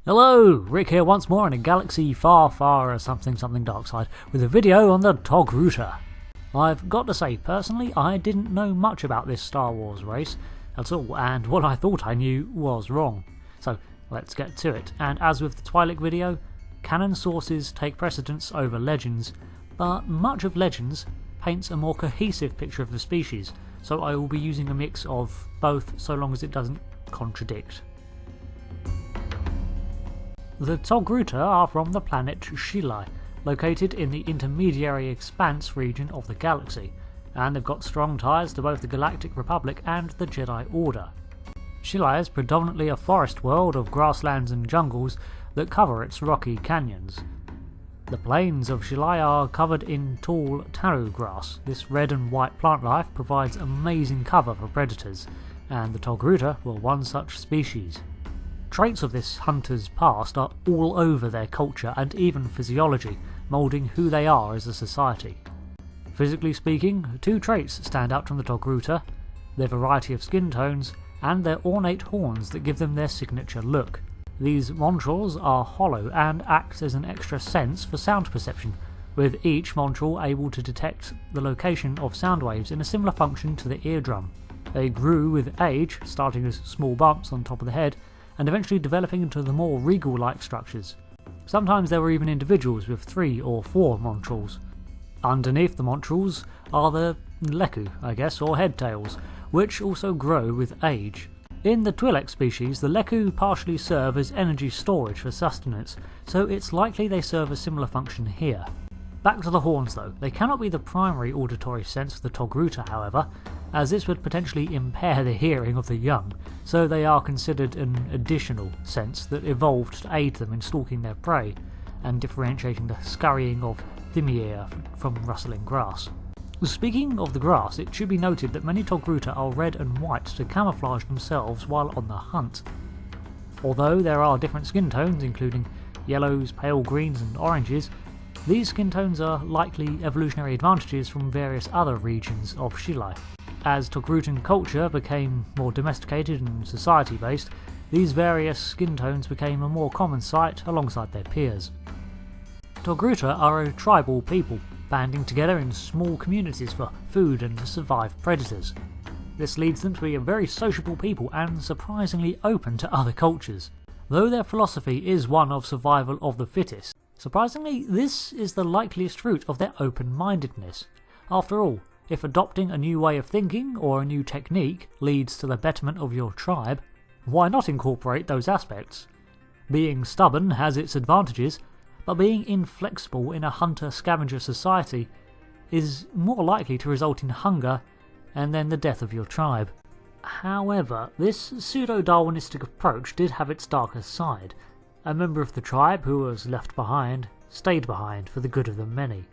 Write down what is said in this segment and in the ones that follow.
Hello, Rick here once more in a galaxy far, far something dark side with a video on the Togruta. I've got to say, personally, I didn't know much about this Star Wars race at all, and what I thought I knew was wrong. So let's get to it, and as with the Twi'Lek video, canon sources take precedence over legends, but much of legends paints a more cohesive picture of the species, so I will be using a mix of both so long as it doesn't contradict. The Togruta are from the planet Jedi, located in the intermediary expanse region of the galaxy, and they've got strong ties to both the Galactic Republic and the Jedi Order. Jedi is predominantly a forest world of grasslands and jungles that cover its rocky canyons. The plains of Jedi are covered in tall taro grass. This red and white plant life provides amazing cover for predators, and the Togruta were one such species. Traits of this hunter's past are all over their culture and even physiology, moulding who they are as a society. Physically speaking, two traits stand out from the Togruta: their variety of skin tones and their ornate horns that give them their signature look. These montrals are hollow and act as an extra sense for sound perception, with each montral able to detect the location of sound waves in a similar function to the eardrum. They grew with age, starting as small bumps on top of the head, and eventually developing into the more regal-like structures. Sometimes there were even individuals with 3 or 4 montrals. Underneath the montrals are the leku, or head tails, which also grow with age. In the Twi'Lek species, the leku partially serve as energy storage for sustenance, so it's likely they serve a similar function here. Back to the horns though. They cannot be the primary auditory sense of the Togruta, however, as this would potentially impair the hearing of the young, so they are considered an additional sense that evolved to aid them in stalking their prey and differentiating the scurrying of Thymiaea from rustling grass. Speaking of the grass, it should be noted that many Togruta are red and white to camouflage themselves while on the hunt. Although there are different skin tones, including yellows, pale greens and oranges, these skin tones are likely evolutionary advantages from various other regions of Jedi. As Togrutan culture became more domesticated and society-based, these various skin tones became a more common sight alongside their peers. Togruta are a tribal people, banding together in small communities for food and to survive predators. This leads them to be a very sociable people and surprisingly open to other cultures. Though their philosophy is one of survival of the fittest, surprisingly this is the likeliest root of their open-mindedness. After all, if adopting a new way of thinking or a new technique leads to the betterment of your tribe, why not incorporate those aspects? Being stubborn has its advantages, but being inflexible in a hunter-scavenger society is more likely to result in hunger and then the death of your tribe. However, this pseudo-Darwinistic approach did have its darker side. A member of the tribe who was left behind stayed behind for the good of the many.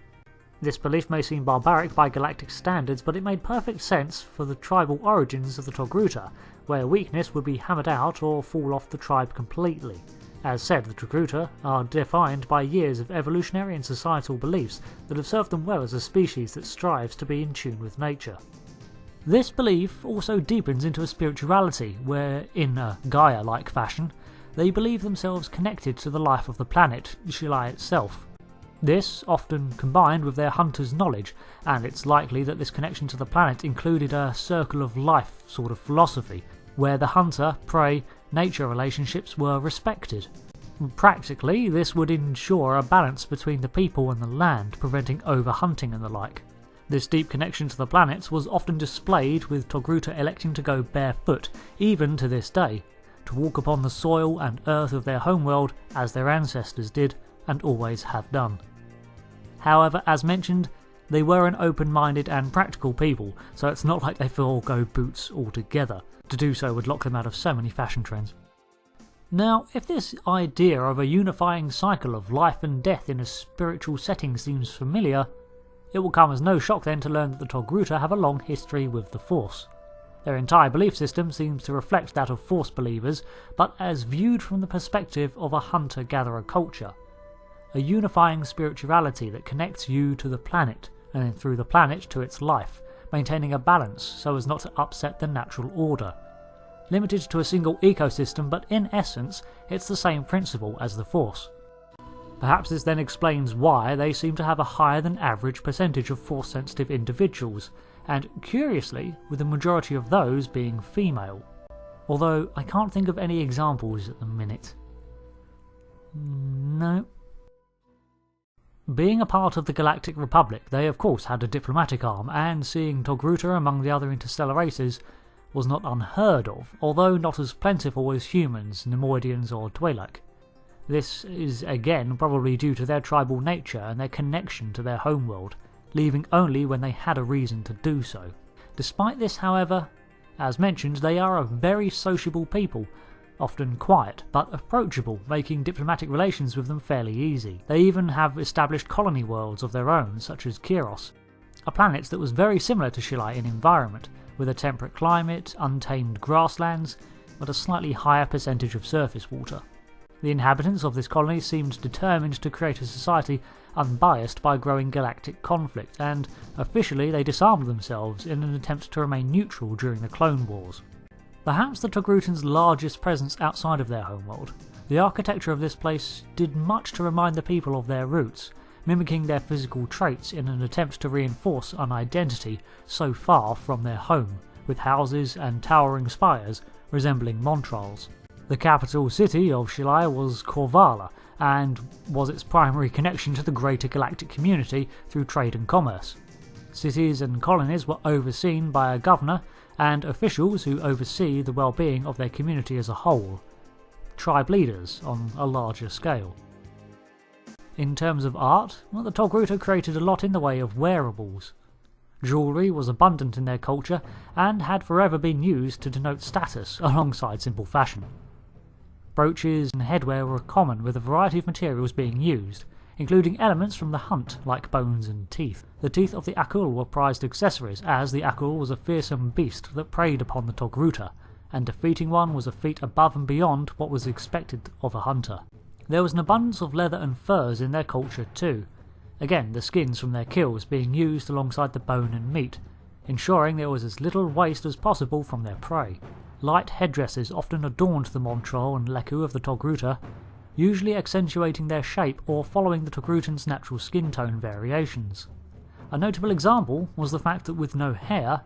This belief may seem barbaric by galactic standards, but it made perfect sense for the tribal origins of the Togruta, where weakness would be hammered out or fall off the tribe completely. As said, the Togruta are defined by years of evolutionary and societal beliefs that have served them well as a species that strives to be in tune with nature. This belief also deepens into a spirituality where, in a Gaia-like fashion, they believe themselves connected to the life of the planet, Jedi itself. This often combined with their hunter's knowledge, and it's likely that this connection to the planet included a circle of life sort of philosophy, where the hunter-prey nature relationships were respected. Practically, this would ensure a balance between the people and the land, preventing overhunting and the like. This deep connection to the planet was often displayed, with Togruta electing to go barefoot, even to this day, to walk upon the soil and earth of their homeworld as their ancestors did and always have done. However, as mentioned, they were an open-minded and practical people, so it's not like they forego boots altogether. To do so would lock them out of so many fashion trends. Now, if this idea of a unifying cycle of life and death in a spiritual setting seems familiar, it will come as no shock then to learn that the Togruta have a long history with the Force. Their entire belief system seems to reflect that of Force believers, but as viewed from the perspective of a hunter-gatherer culture. A unifying spirituality that connects you to the planet, and then through the planet to its life, maintaining a balance so as not to upset the natural order. limited to a single ecosystem, but in essence it's the same principle as the Force. Perhaps this then explains why they seem to have a higher than average percentage of Force-sensitive individuals, and curiously, with the majority of those being female. Although I can't think of any examples at the minute. No. Being a part of the Galactic Republic, they of course had a diplomatic arm, and seeing Togruta among the other interstellar races was not unheard of, although not as plentiful as humans, Nemoidians or Twi'Lek. This is again probably due to their tribal nature and their connection to their homeworld, leaving only when they had a reason to do so. Despite this, however, as mentioned, they are a very sociable people, often quiet but approachable, making diplomatic relations with them fairly easy. They even have established colony worlds of their own, such as Kiros, a planet that was very similar to Shilai in environment, with a temperate climate, untamed grasslands, but a slightly higher percentage of surface water. The inhabitants of this colony seemed determined to create a society unbiased by growing galactic conflict, and officially they disarmed themselves in an attempt to remain neutral during the Clone Wars. Perhaps the Togrutans' largest presence outside of their homeworld, the architecture of this place did much to remind the people of their roots, mimicking their physical traits in an attempt to reinforce an identity so far from their home, with houses and towering spires resembling Montrals. The capital city of Shilai was Korvala, and was its primary connection to the greater galactic community through trade and commerce. Cities and colonies were overseen by a governor and officials who oversee the well-being of their community as a whole, tribe leaders on a larger scale. In terms of art, the Togruta created a lot in the way of wearables. Jewellery was abundant in their culture and had forever been used to denote status alongside simple fashion. Brooches and headwear were common, with a variety of materials being used, including elements from the hunt like bones and teeth. The teeth of the Akul were prized accessories, as the Akul was a fearsome beast that preyed upon the Togruta, and defeating one was a feat above and beyond what was expected of a hunter. There was an abundance of leather and furs in their culture too, again the skins from their kills being used alongside the bone and meat, ensuring there was as little waste as possible from their prey. Light headdresses often adorned the Montral and Leku of the Togruta, usually accentuating their shape or following the Togrutan's natural skin tone variations. A notable example was the fact that with no hair,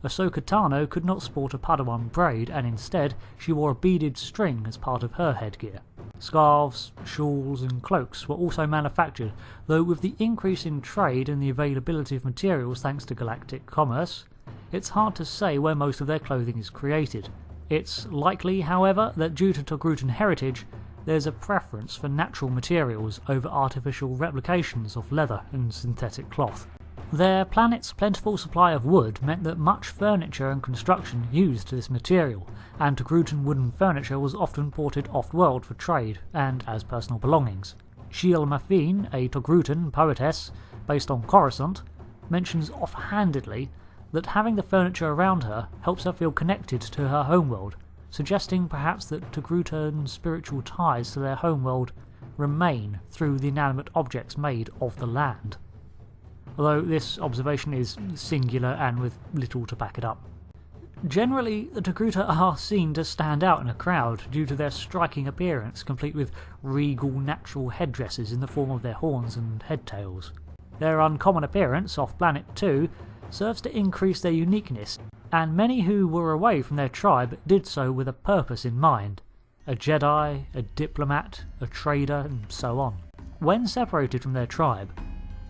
Ahsoka Tano could not sport a Padawan braid, and instead she wore a beaded string as part of her headgear. Scarves, shawls and cloaks were also manufactured, though with the increase in trade and the availability of materials thanks to galactic commerce, it's hard to say where most of their clothing is created. It's likely, however, that due to Togrutan heritage, there's a preference for natural materials over artificial replications of leather and synthetic cloth. Their planet's plentiful supply of wood meant that much furniture and construction used this material, and Togrutan wooden furniture was often ported off-world for trade and as personal belongings. Shiel Mafine, a Togrutan poetess based on Coruscant, mentions offhandedly that having the furniture around her helps her feel connected to her homeworld, suggesting perhaps that Togrutan spiritual ties to their homeworld remain through the inanimate objects made of the land. Although this observation is singular and with little to back it up. Generally, the Togruta are seen to stand out in a crowd due to their striking appearance, complete with regal natural headdresses in the form of their horns and head tails. Their uncommon appearance off-planet too serves to increase their uniqueness, and many who were away from their tribe did so with a purpose in mind. A Jedi, a diplomat, a trader, and so on. When separated from their tribe,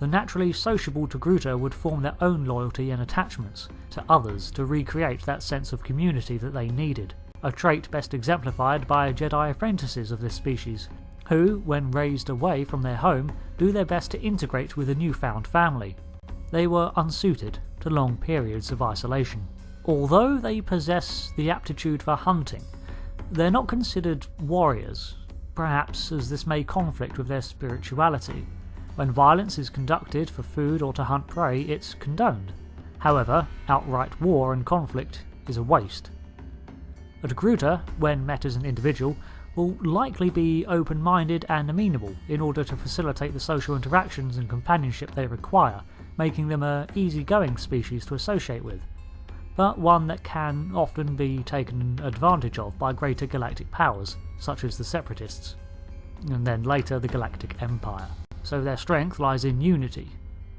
the naturally sociable Togruta would form their own loyalty and attachments to others to recreate that sense of community that they needed, a trait best exemplified by Jedi apprentices of this species, who, when raised away from their home, do their best to integrate with a newfound family. They were unsuited to long periods of isolation. Although they possess the aptitude for hunting, they're not considered warriors, perhaps as this may conflict with their spirituality. When violence is conducted for food or to hunt prey, it's condoned. However, outright war and conflict is a waste. A Togruta, when met as an individual, will likely be open-minded and amenable in order to facilitate the social interactions and companionship they require, making them an easygoing species to associate with. but one that can often be taken advantage of by greater galactic powers, such as the Separatists, and then later the Galactic Empire. So their strength lies in unity.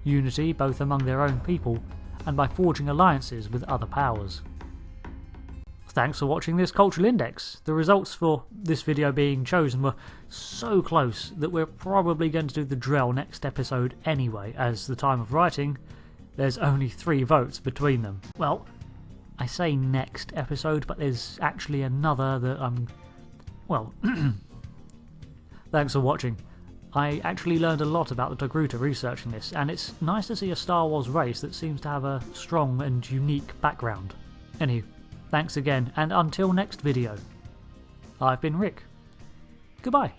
Unity both among their own people and by forging alliances with other powers. Thanks for watching this Cultural Index. The results for this video being chosen were so close that we're probably going to do the Drell next episode anyway, as the time of writing, there's only 3 votes between them. Well, I say next episode, but there's actually another that well, thanks for watching. I actually learned a lot about the Togruta researching this, and it's nice to see a Star Wars race that seems to have a strong and unique background. Anywho, thanks again, and until next video, I've been Rick. Goodbye.